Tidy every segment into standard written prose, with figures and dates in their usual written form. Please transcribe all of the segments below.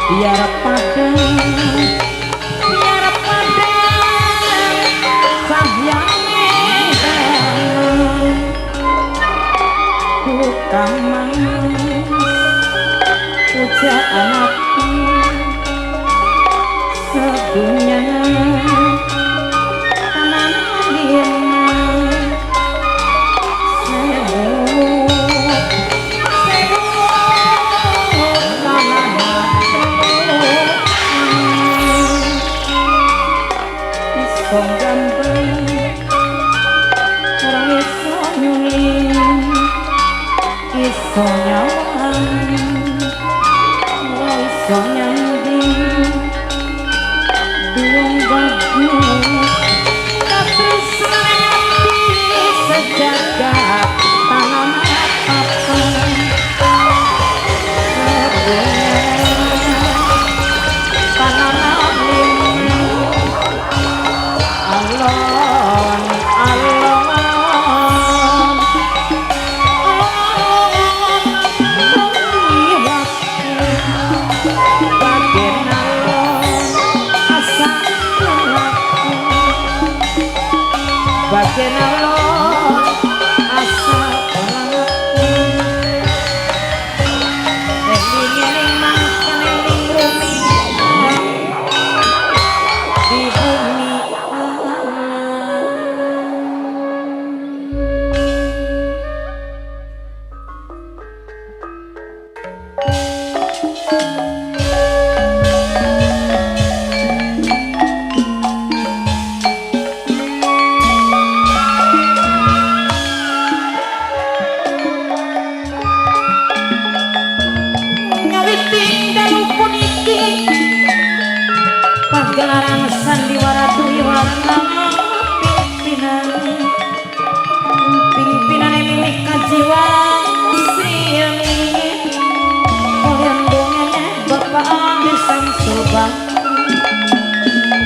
biar pada sahyane ku kamang pujaan aku sedunia tanah liana pagelaran sandiwara dwi warna pimpinan mimik kajiwa sini kalian dongeng bapak Amir Samsulbang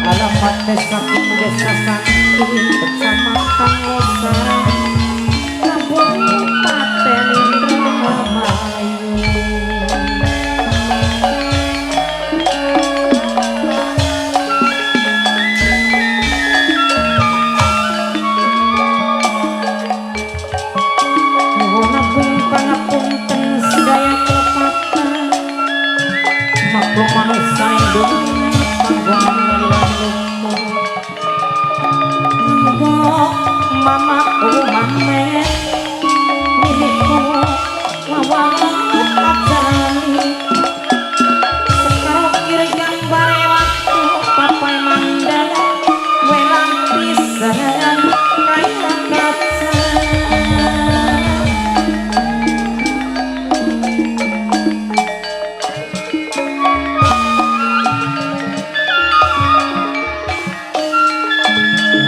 alamat desa desa sakti bersama Kang Osara Kabupaten Indramayu. Mama oh mame milikku lawan kacani sekarang kiri gambare waktu papai mandala welang pisan kaya kaca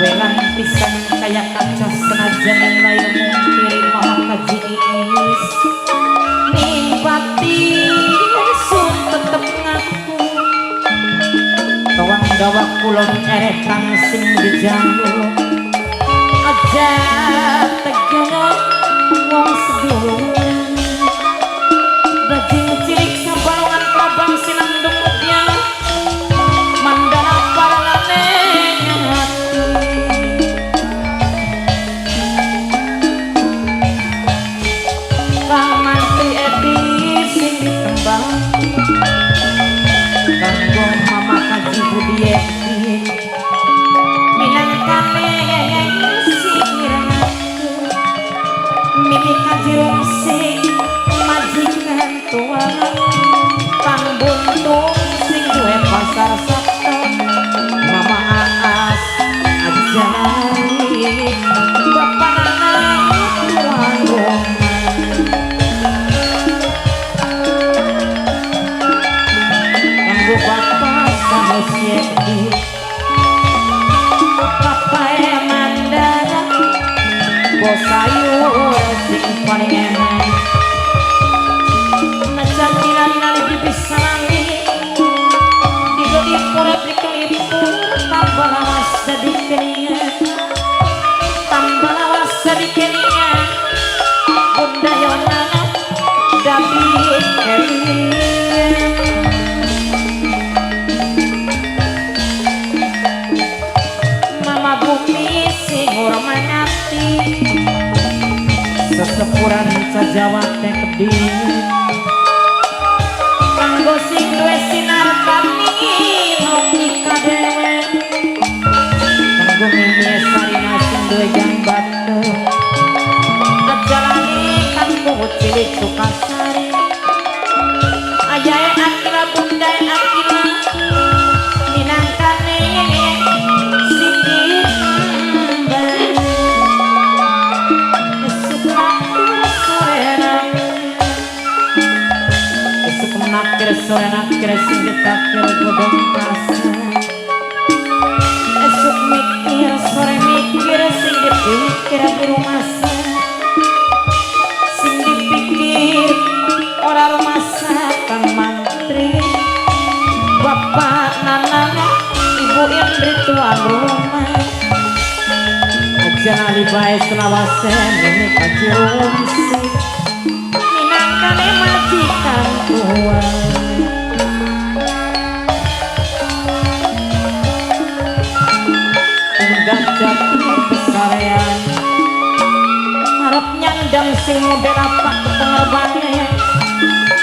welang pisan kaya kaca senajan yang lain mungkiri maha kajiis nimpati sun tetep ngaku kawan gawa kulon kang sing dijaluk aja teganya wong sedulur bajing cilik sabalongan prabang silang demutnya mandala paralane kanggo mama kaji budi minangkane sirahku milik budi kanggo sing duwe sinar kami ngopi kadewe kanggo mimi sarina sing duwe jambatu ajalane kanggo cilik Sukasari ayae akila bundai akila minangkane siki nakir sore nakir sing ditakir godong kasa esuk mikir sore mikir sing dipikir di rumasa sing dipikir ora rumasa kang mantri bapak nanana ibu yang tuan rumah aja nali bae selawasen ini kajirumsi minangkane majikan tua gajah pesarean harap nyandang sing model apa ketengerbannya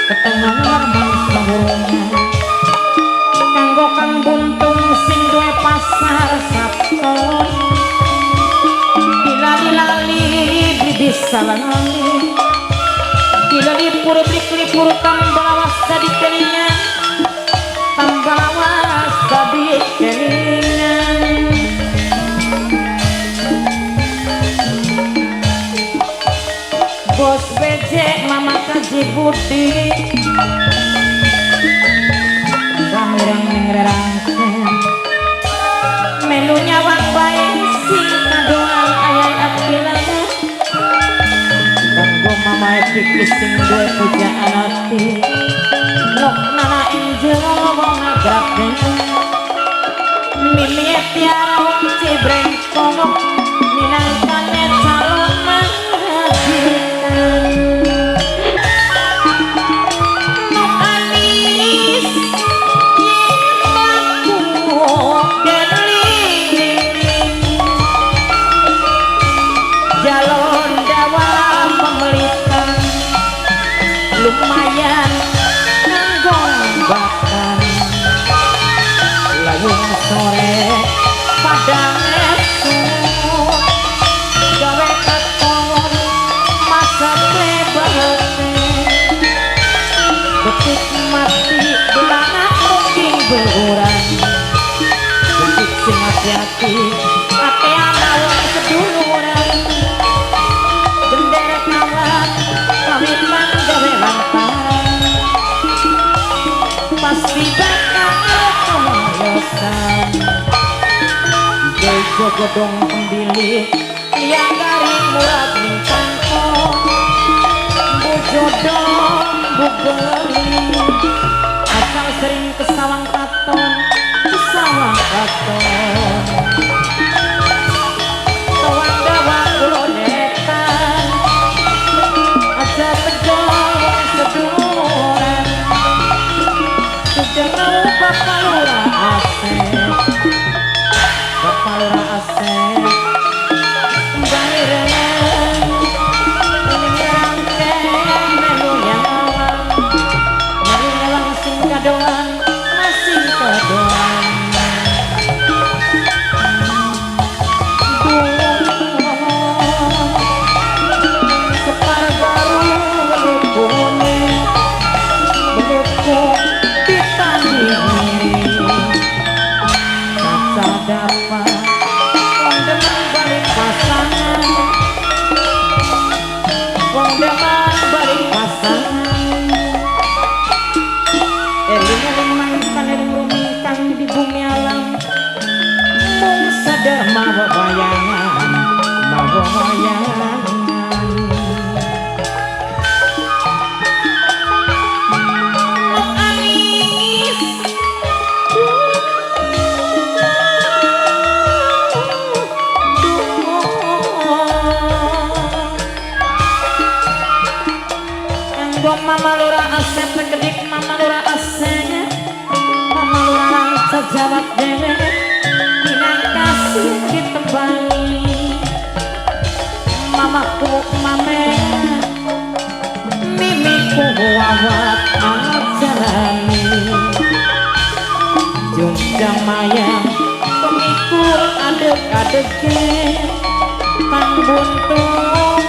ketengah ngarman sahurnya kanggo kang buntung sing duwe pasar sapton dilali-lali bibis salali bila lipur tambalawas tadi kelingan tambalawas tadi kelingan bos becek mama kaji budi kamirang nengerangken melu nyawang bae si kadoan ayai akilana kanggo mama pikis sing duwe pujaan ati nok nana injil wong nagraken mimi tiara wong cibreng kono minangkane calon majikan nok anis yen laku keling jalon dawa pemelitan lumayan nganggo bahkan layung sore padang esuk gawe katon masa bebate betik mati belanak mungkin berurang betik sing hati-hati ate ana wong seduluran gendera kawan kawitan gawe lantaran pasti bakal kemoyosan Dejo godong pembili yang garing murad ning kantong bu jodong bu geli asal sering kesawang katon tawang dawa kulonetan aja tegong seduran sudah mau bapak lura asep bahiran meninggalkan melu nyawang sing kadoan masih kadoan separ baru melukune melukuk ditandingi kaca dapat wong demen balik pasangan wong demen balik pasangan eling-eling mangkan eling kang di bumi alam mung sadar mawa bayangan rawat ajalani junjang mayang pemikul adeg-adege kang buntung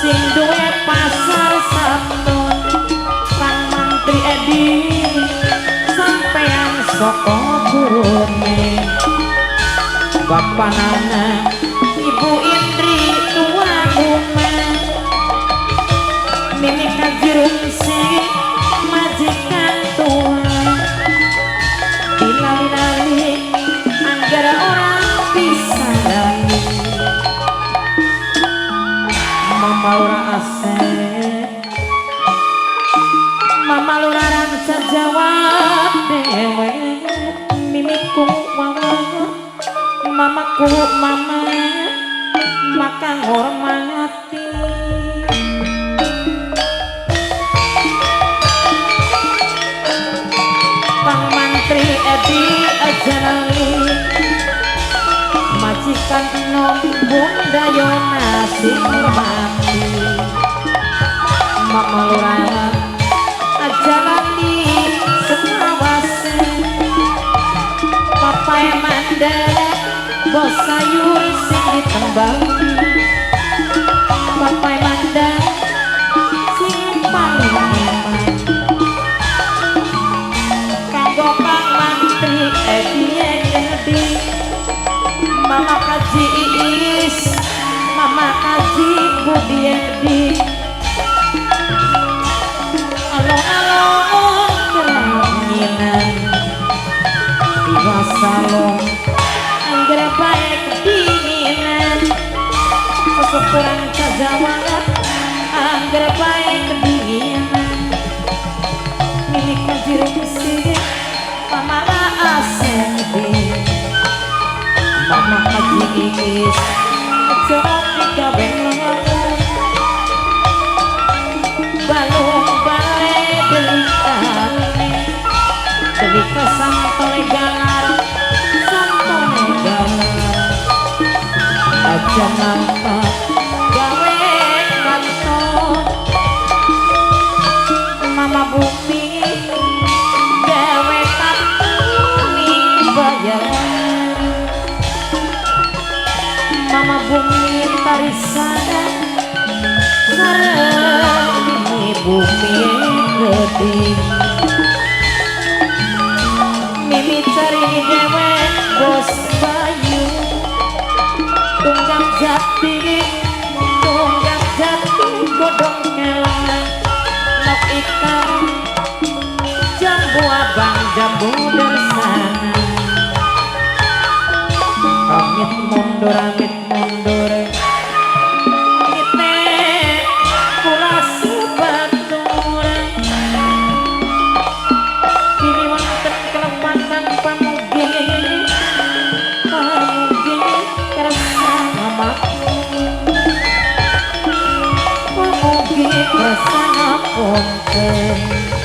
sing duwe pasar sabton kang mantri edi sampean saka burune bapak nana ibu Indri tuan rumah mimi kajirung si majikan tua dilali-lali anggara orang bisa lali mama lura asep mama lura rangsa jawab dewe mimiku wawa mamaku mama maka ngormati Pang Mantri Edi Ajalali majikan enom Bunda Yona sing hormati Mama Lurah Ajalali sekawase Papai Mandala bos sayur sing ditembangi Papai Mandala sing paling eman kanggo Pang Mantri Edi Mama Kaji Iis Mama Kaji Budi Edi alon-alon keranginan diwasalong anggere bae kedinginan sesepuran kajawat anggere bae kedinginan milik kajirung sih Mama Asedi Mama Kaji Iis Jorok digawe ngelakon balung bae delikane delika santone galar santone galar aja napa gawe kanton Mama Bumi gawe katuni bayaran Mama Bumi tarisana sareng Bumi gede mimi cari dewe bos bayu tunggak jati godong kelang nok ikan jambu abang jambu bersana amit mundur kita kurasi batur kini wonten kelepatan pamugi kerasa mamaku pamugi kerasa ngapunten